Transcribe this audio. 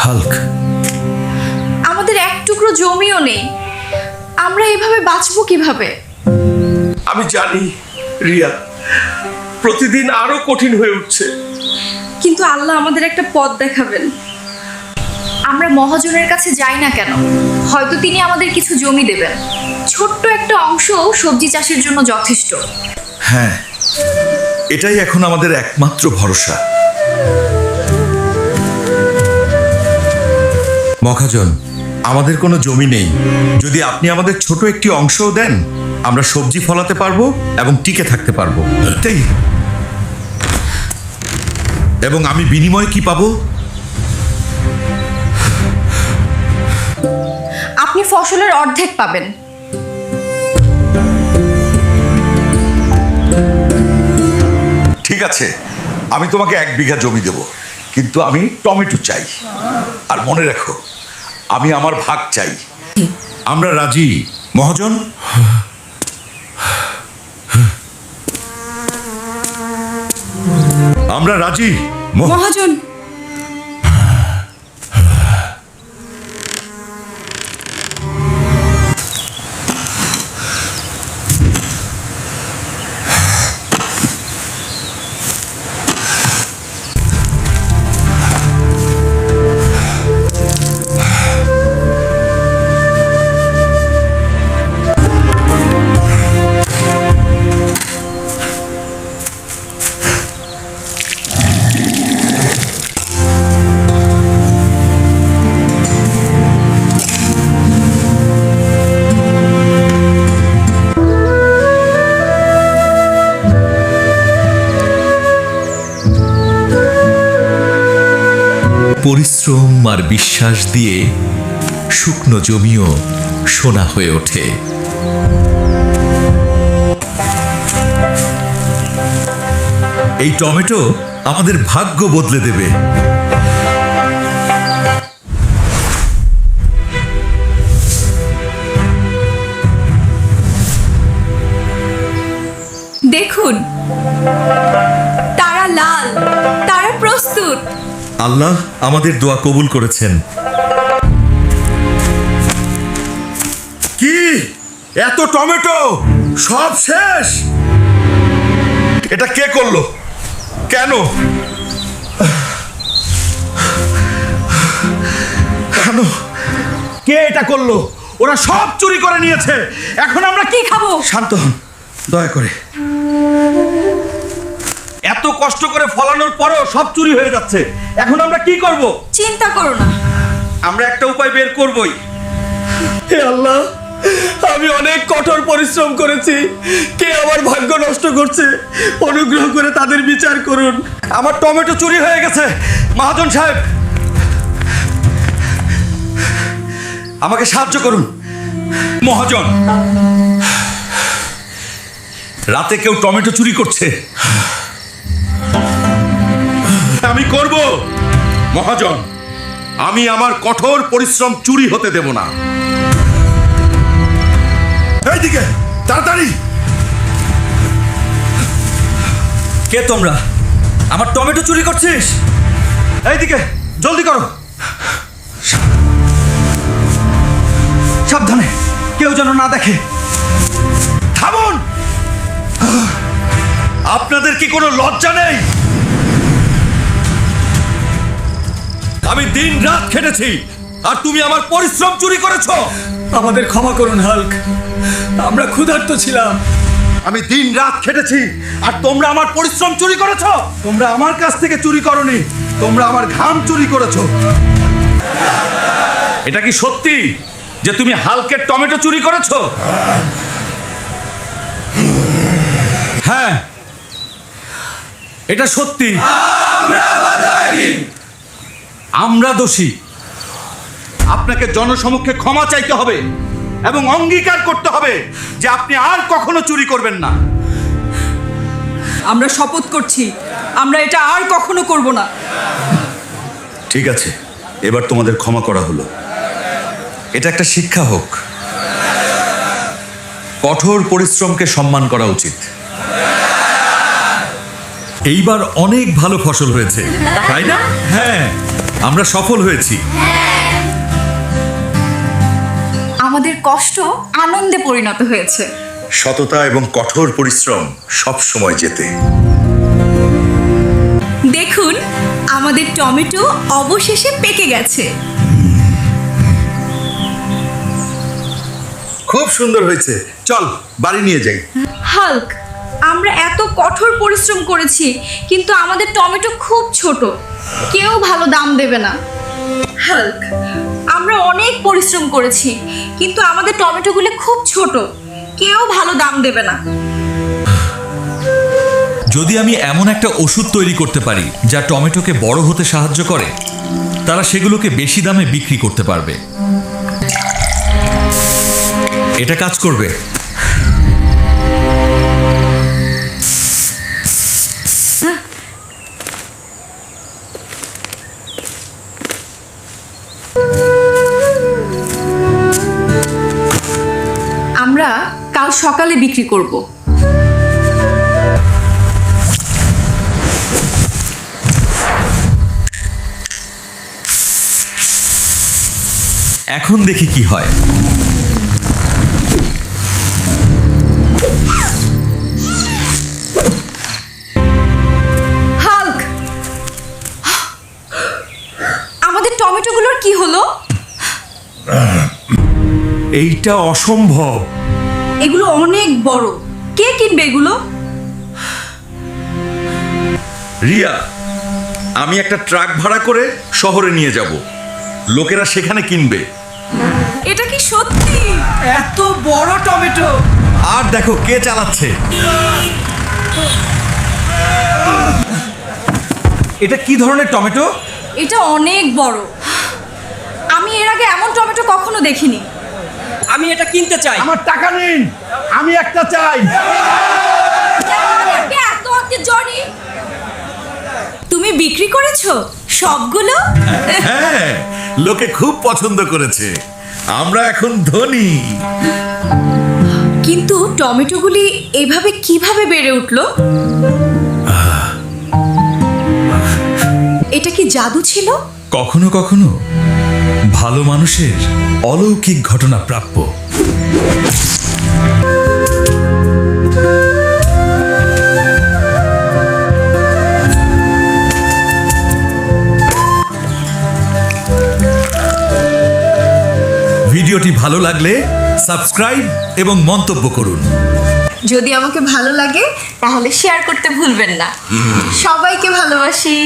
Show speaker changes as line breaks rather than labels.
Hulk,
আমাদের এক টুকরো জমিও নেই, আমরা এভাবে বাঁচবো কিভাবে?
আমি জানি রিয়া, প্রতিদিন আরো কঠিন হয়ে উঠছে।
কিন্তু আল্লাহ আমাদের একটা পথ দেখাবেন। আমরা মহাজনের কাছে যাই না কেন, হয়তো তিনি আমাদের কিছু জমি দেবেন। ছোট্ট একটা অংশ সবজি চাষের জন্য যথেষ্ট।
হ্যাঁ, এটাই এখন আমাদের একমাত্র ভরসা। মহাজন, আমাদের কোনো জমি নেই। যদি আপনি আমাদের ছোট একটি অংশও দেন, আমরা সবজি ফলাতে পারবো এবং টিকে থাকতে পারবো। তাই, এবং আমি বিনিময়ে কি পাবো?
আপনি ফসলের অর্ধেক পাবেন।
ঠিক আছে, আমি তোমাকে 1 বিঘা জমি দেব, কিন্তু আমি টমেটো চাই। আর মনে রাখো, আমি আমার ভাগ চাই। আমরা রাজি মহাজন। আমরা রাজি
মহাজন,
পরিশ্রম আর বিশ্বাস দিয়ে শুকনো জমিও সোনা হয়ে ওঠে।
এই টমেটো আমাদের ভাগ্য বদলে দেবে।
দেখুন, তারা লাল, তারা প্রস্তুত।
আল্লাহ আমাদের দোয়া কবুল করেছেন। কি এত টমেটো? সব শেষ? এটা কে করলো? কেন? কেন? কে এটা করলো? ওরা সব চুরি করে নিয়েছে। এখন আমরা কি খাবো? শান্ত হন দয়া করে। এত কষ্ট করে ফলানোর পরেও সব চুরি হয়ে যাচ্ছে। এখন আমরা কি করব?
চিন্তা করো না,
আমরা একটা উপায় বের করবই। হে আল্লাহ, আমি অনেক কঠোর পরিশ্রম করেছি। কে আমার ভাগ্য নষ্ট করছে? অনুগ্রহ করে তাদের বিচার করুন। আমার টমেটো চুরি হয়ে গেছে। মহাজন সাহেব, আমাকে সাহায্য করুন।
মহাজন, রাতে কেউ টমেটো চুরি করছে। আমি করব মহাজন। আমি আমার কঠোর পরিশ্রম চুরি হতে দেব না। এইদিকে তাড়াতাড়ি।
কে তোমরা? আমার টমেটো চুরি করছিস? এইদিকে জলদি করো। সাবধানে, কেউ যেন না দেখে।
থামুন! আপনাদের কি কোনো লজ্জা নেই? আমি দিন রাত খেটেছি, আর তুমি আমার পরিশ্রম চুরি করেছো।
আমাদের ক্ষমা করুন হাল্ক, আমরা ক্ষুধার্ত ছিলাম।
আমি দিন রাত খেটেছি, আর তোমরা আমার পরিশ্রম চুরি করেছো। তোমরা আমার কাছ থেকে চুরি করনি, তোমরা আমার ঘাম চুরি করেছো। এটা কি সত্যি যে তুমি হাল্কের টমেটো চুরি করেছো?
হ্যাঁ, এটা সত্যি। আমরা দোষী।
আপনাকে জনসমক্ষে ক্ষমা চাইতে হবে এবং অঙ্গীকার করতে হবে যে আপনি আর কখনো চুরি করবেন না।
আমরা শপথ করছি, আমরা এটা আর কখনো করব না।
ঠিক আছে, এবার তোমাদের ক্ষমা করা হলো। এটা একটা শিক্ষা হোক। কঠোর পরিশ্রমকে সম্মান করা উচিত।
এইবার অনেক ভালো ফসল হয়েছে, তাই না?
হ্যাঁ,
আমরা সফল হয়েছি।
আমাদের কষ্ট আনন্দে পরিণত হয়েছে।
সততা এবং কঠোর পরিশ্রম সব সময় জেতে।
দেখুন, আমাদের টমেটো অবশেষে পেকে গেছে।
খুব সুন্দর হয়েছে, চল বাড়ি নিয়ে যাই।
হাল্ক, আমরা এত কঠোর পরিশ্রম করেছি, কিন্তু আমাদের টমেটো খুব ছোট, কেউ ভালো দাম দেবে না। হাল্ক, আমরা অনেক পরিশ্রম করেছি, কিন্তু আমাদের টমেটোগুলো খুব ছোট, কেউ ভালো দাম দেবে না।
যদি আমি এমন একটা ওষুধ তৈরি করতে পারি যা টমেটোকে বড় হতে সাহায্য করে, তারা সেগুলোকে বেশি দামে বিক্রি করতে পারবে। এটা কাজ করবে।
আমরা কাল সকালে বিক্রি করব।
এখন দেখি কি হয়।
হাল্ক, আমাদের টমেটোগুলোর কি হলো?
এইটা অসম্ভব।
এগুলো অনেক বড়, কে কিনবে এগুলো?
রিয়া, আমি একটা ট্রাক ভাড়া করে শহরে নিয়ে যাব, লোকেরা সেখানে কিনবে।
এটা কি সত্যি?
এত বড় টমেটো!
আর দেখো কে চালাচ্ছে। এটা কি ধরনের টমেটো?
এটা অনেক বড়, আমি এর আগে এমন টমেটো কখনো দেখিনি।
আমি এটা কিনতে চাই।
আমার টাকা নিন, আমি একটা চাই।
তুমি বিক্রি করেছো সবগুলো?
হ্যাঁ, লোকে খুব পছন্দ করেছে, আমরা এখন ধনী।
কিন্তু টমেটোগুলি এভাবে কিভাবে বেড়ে উঠলো? এটা কি জাদু ছিল?
কখনো কখনো ভালো মানুষের অলৌকিক ঘটনা প্রাপ্য। ভিডিওটি ভালো লাগলে সাবস্ক্রাইব এবং মন্তব্য করুন।
যদি আমাকে ভালো লাগে তাহলে শেয়ার করতে ভুলবেন না। সবাইকে ভালোবাসি।